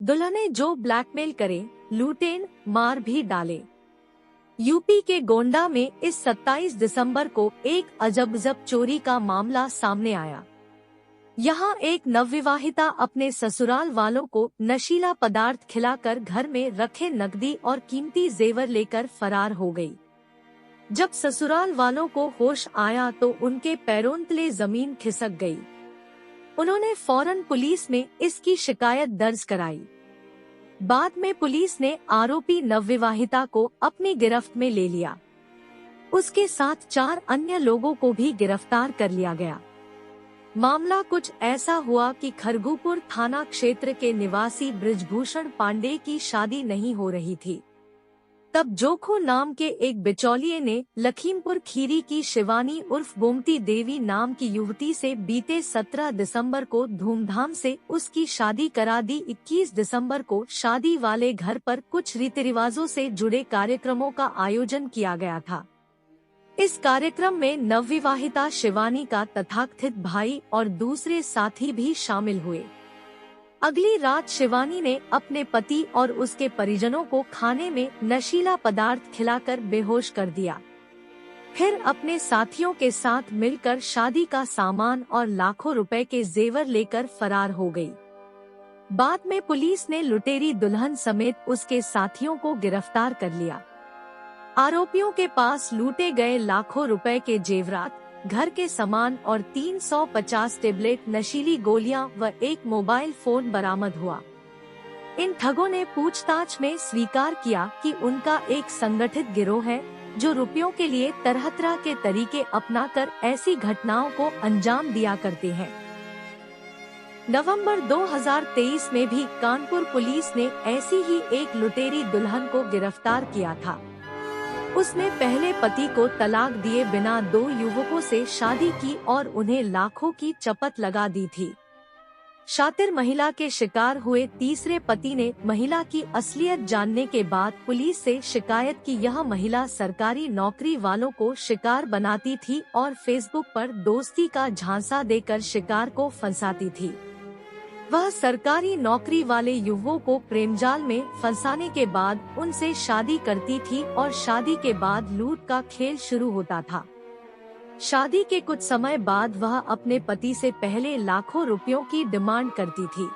दुल्हने जो ब्लैकमेल करे, लूटेन, मार भी डाले। यूपी के गोंडा में इस 27 दिसंबर को एक अजब-गजब चोरी का मामला सामने आया। यहाँ एक नवविवाहिता अपने ससुराल वालों को नशीला पदार्थ खिलाकर घर में रखे नकदी और कीमती जेवर लेकर फरार हो गई। जब ससुराल वालों को होश आया तो उनके पैरों तले जमीन खिसक गई। उन्होंने फौरन पुलिस में इसकी शिकायत दर्ज कराई। बाद में पुलिस ने आरोपी नवविवाहिता को अपनी गिरफ्त में ले लिया। उसके साथ 4 अन्य लोगों को भी गिरफ्तार कर लिया गया। मामला कुछ ऐसा हुआ कि खरगुपुर थाना क्षेत्र के निवासी बृजभूषण पांडे की शादी नहीं हो रही थी। तब जोखू नाम के एक बिचौलिए ने लखीमपुर खीरी की शिवानी उर्फ गोमती देवी नाम की युवती से बीते 17 दिसंबर को धूमधाम से उसकी शादी करा दी। 21 दिसंबर को शादी वाले घर पर कुछ रीति रिवाजों से जुड़े कार्यक्रमों का आयोजन किया गया था। इस कार्यक्रम में नवविवाहिता शिवानी का तथाकथित भाई और दूसरे साथी भी शामिल हुए। अगली रात शिवानी ने अपने पति और उसके परिजनों को खाने में नशीला पदार्थ खिलाकर बेहोश कर दिया। फिर अपने साथियों के साथ मिलकर शादी का सामान और लाखों रुपए के जेवर लेकर फरार हो गई। बाद में पुलिस ने लुटेरी दुल्हन समेत उसके साथियों को गिरफ्तार कर लिया। आरोपियों के पास लूटे गए लाखों रुपए के जेवरात, घर के सामान और 350 टेबलेट नशीली गोलियां व एक मोबाइल फोन बरामद हुआ। इन ठगों ने पूछताछ में स्वीकार किया कि उनका एक संगठित गिरोह है जो रुपयों के लिए तरह-तरह के तरीके अपनाकर ऐसी घटनाओं को अंजाम दिया करते हैं। नवंबर 2023 में भी कानपुर पुलिस ने ऐसी ही एक लुटेरी दुल्हन को गिरफ्तार किया था। उसने पहले पति को तलाक दिए बिना 2 युवकों से शादी की और उन्हें लाखों की चपत लगा दी थी। शातिर महिला के शिकार हुए तीसरे पति ने महिला की असलियत जानने के बाद पुलिस से शिकायत की। यह महिला सरकारी नौकरी वालों को शिकार बनाती थी और फेसबुक पर दोस्ती का झांसा देकर शिकार को फंसाती थी। वह सरकारी नौकरी वाले युवकों को प्रेमजाल में फंसाने के बाद उनसे शादी करती थी और शादी के बाद लूट का खेल शुरू होता था। शादी के कुछ समय बाद वह अपने पति से पहले लाखों रुपयों की डिमांड करती थी।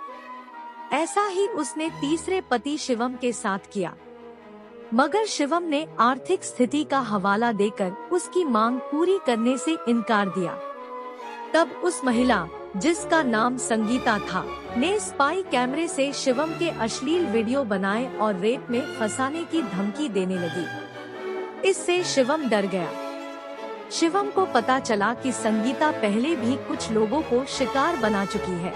ऐसा ही उसने तीसरे पति शिवम के साथ किया, मगर शिवम ने आर्थिक स्थिति का हवाला देकर उसकी मांग पूरी करने से इनकार दिया। तब उस महिला, जिसका नाम संगीता था, ने स्पाई कैमरे से शिवम के अश्लील वीडियो बनाए और रेप में फंसाने की धमकी देने लगी। इससे शिवम डर गया। शिवम को पता चला कि संगीता पहले भी कुछ लोगों को शिकार बना चुकी है।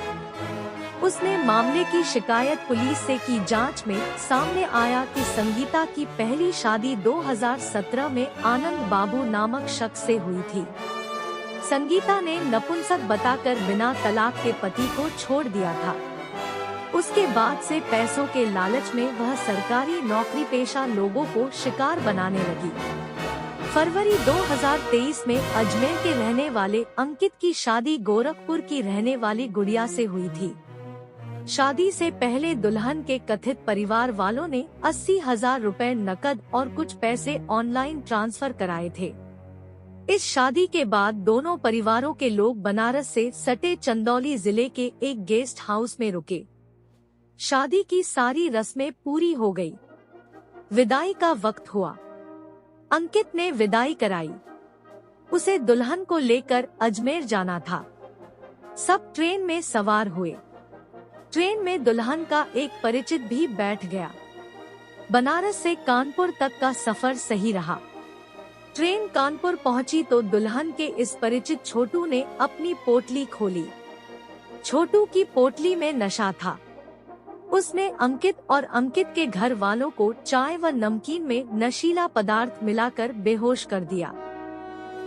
उसने मामले की शिकायत पुलिस से की। जांच में सामने आया कि संगीता की पहली शादी 2017 में आनंद बाबू नामक शख्स से हुई थी। संगीता ने नपुंसक बताकर बिना तलाक के पति को छोड़ दिया था। उसके बाद से पैसों के लालच में वह सरकारी नौकरी पेशा लोगों को शिकार बनाने लगी। फरवरी 2023 में अजमेर के रहने वाले अंकित की शादी गोरखपुर की रहने वाली गुड़िया से हुई थी। शादी से पहले दुल्हन के कथित परिवार वालों ने 80,000 रुपए नकद और कुछ पैसे ऑनलाइन ट्रांसफर कराए थे। इस शादी के बाद दोनों परिवारों के लोग बनारस से सटे चंदौली जिले के एक गेस्ट हाउस में रुके। शादी की सारी रस्में पूरी हो गई। विदाई का वक्त हुआ। अंकित ने विदाई कराई। उसे दुल्हन को लेकर अजमेर जाना था। सब ट्रेन में सवार हुए। ट्रेन में दुल्हन का एक परिचित भी बैठ गया। बनारस से कानपुर तक का सफर सही रहा। ट्रेन कानपुर पहुंची तो दुल्हन के इस परिचित छोटू ने अपनी पोटली खोली। छोटू की पोटली में नशा था। उसने अंकित और अंकित के घर वालों को चाय व नमकीन में नशीला पदार्थ मिलाकर बेहोश कर दिया।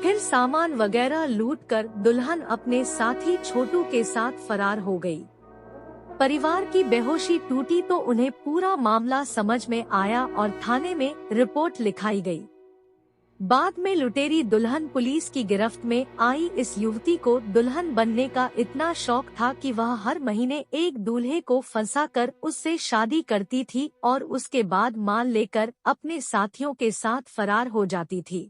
फिर सामान वगैरह लूटकर दुल्हन अपने साथी छोटू के साथ फरार हो गई। परिवार की बेहोशी टूटी तो उन्हें पूरा मामला समझ में आया और थाने में रिपोर्ट लिखाई गई। बाद में लुटेरी दुल्हन पुलिस की गिरफ्त में आई। इस युवती को दुल्हन बनने का इतना शौक था कि वह हर महीने एक दूल्हे को फंसाकर उससे शादी करती थी और उसके बाद माल लेकर अपने साथियों के साथ फरार हो जाती थी।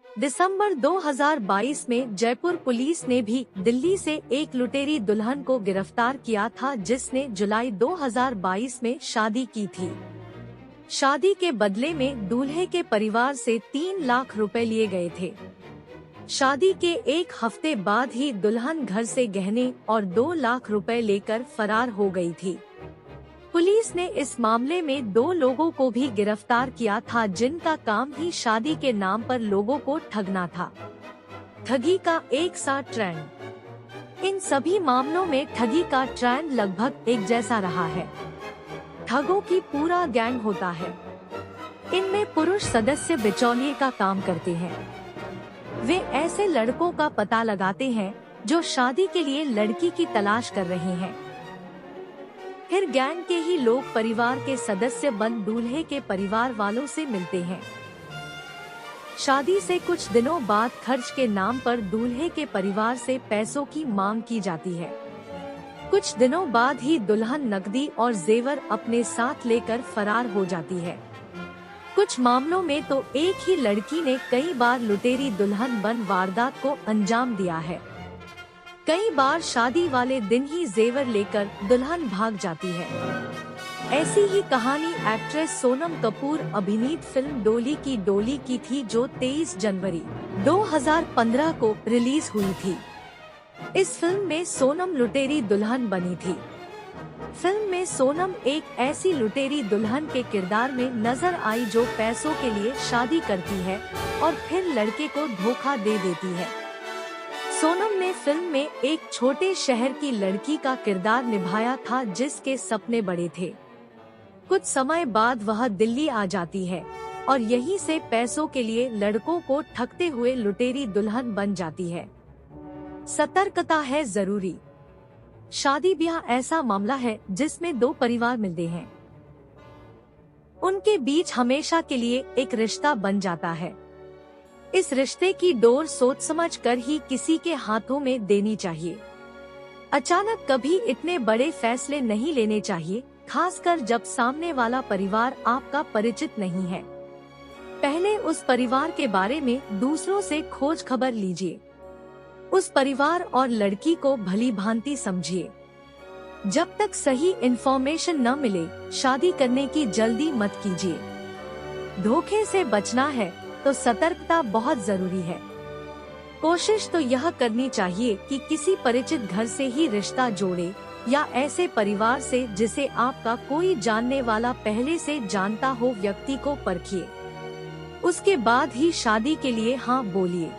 दिसंबर 2022 में जयपुर पुलिस ने भी दिल्ली से एक लुटेरी दुल्हन को गिरफ्तार किया था, जिसने जुलाई 2022 में शादी की थी। शादी के बदले में दूल्हे के परिवार से 3 लाख रुपए लिए गए थे। शादी के एक हफ्ते बाद ही दुल्हन घर से गहने और 2 लाख रुपए लेकर फरार हो गई थी। पुलिस ने इस मामले में 2 लोगों को भी गिरफ्तार किया था, जिनका काम ही शादी के नाम पर लोगों को ठगना था। ठगी का एक सा ट्रेंड। इन सभी मामलों में ठगी का ट्रेंड लगभग एक जैसा रहा है। ठगों की पूरा गैंग होता है। इनमें पुरुष सदस्य बिचौलिए का काम करते हैं। वे ऐसे लड़कों का पता लगाते हैं जो शादी के लिए लड़की की तलाश कर रहे हैं। फिर गैंग के ही लोग परिवार के सदस्य बन दूल्हे के परिवार वालों से मिलते हैं। शादी से कुछ दिनों बाद खर्च के नाम पर दूल्हे के परिवार से पैसों की मांग की जाती है। कुछ दिनों बाद ही दुल्हन नकदी और जेवर अपने साथ लेकर फरार हो जाती है। कुछ मामलों में तो एक ही लड़की ने कई बार लुटेरी दुल्हन बन वारदात को अंजाम दिया है। कई बार शादी वाले दिन ही जेवर लेकर दुल्हन भाग जाती है। ऐसी ही कहानी एक्ट्रेस सोनम कपूर अभिनीत फिल्म डोली की थी, जो 23 जनवरी 2015 को रिलीज हुई थी। इस फिल्म में सोनम लुटेरी दुल्हन बनी थी। फिल्म में सोनम एक ऐसी लुटेरी दुल्हन के किरदार में नजर आई जो पैसों के लिए शादी करती है और फिर लड़के को धोखा दे देती है। सोनम ने फिल्म में एक छोटे शहर की लड़की का किरदार निभाया था, जिसके सपने बड़े थे। कुछ समय बाद वह दिल्ली आ जाती है और यहीं से पैसों के लिए लड़कों को ठगते हुए लुटेरी दुल्हन बन जाती है। सतर्कता है जरूरी। शादी ब्याह ऐसा मामला है जिसमें 2 परिवार मिलते हैं। उनके बीच हमेशा के लिए एक रिश्ता बन जाता है। इस रिश्ते की डोर सोच समझ कर ही किसी के हाथों में देनी चाहिए। अचानक कभी इतने बड़े फैसले नहीं लेने चाहिए, खासकर जब सामने वाला परिवार आपका परिचित नहीं है। पहले उस परिवार के बारे में दूसरों से खोज खबर लीजिए। उस परिवार और लड़की को भली भांति समझिए। जब तक सही इन्फॉर्मेशन न मिले, शादी करने की जल्दी मत कीजिए। धोखे से बचना है तो सतर्कता बहुत जरूरी है। कोशिश तो यह करनी चाहिए कि किसी परिचित घर से ही रिश्ता जोड़े या ऐसे परिवार से जिसे आपका कोई जानने वाला पहले से जानता हो व्यक्ति को परखिए। उसके बाद ही शादी के लिए हाँ बोलिए।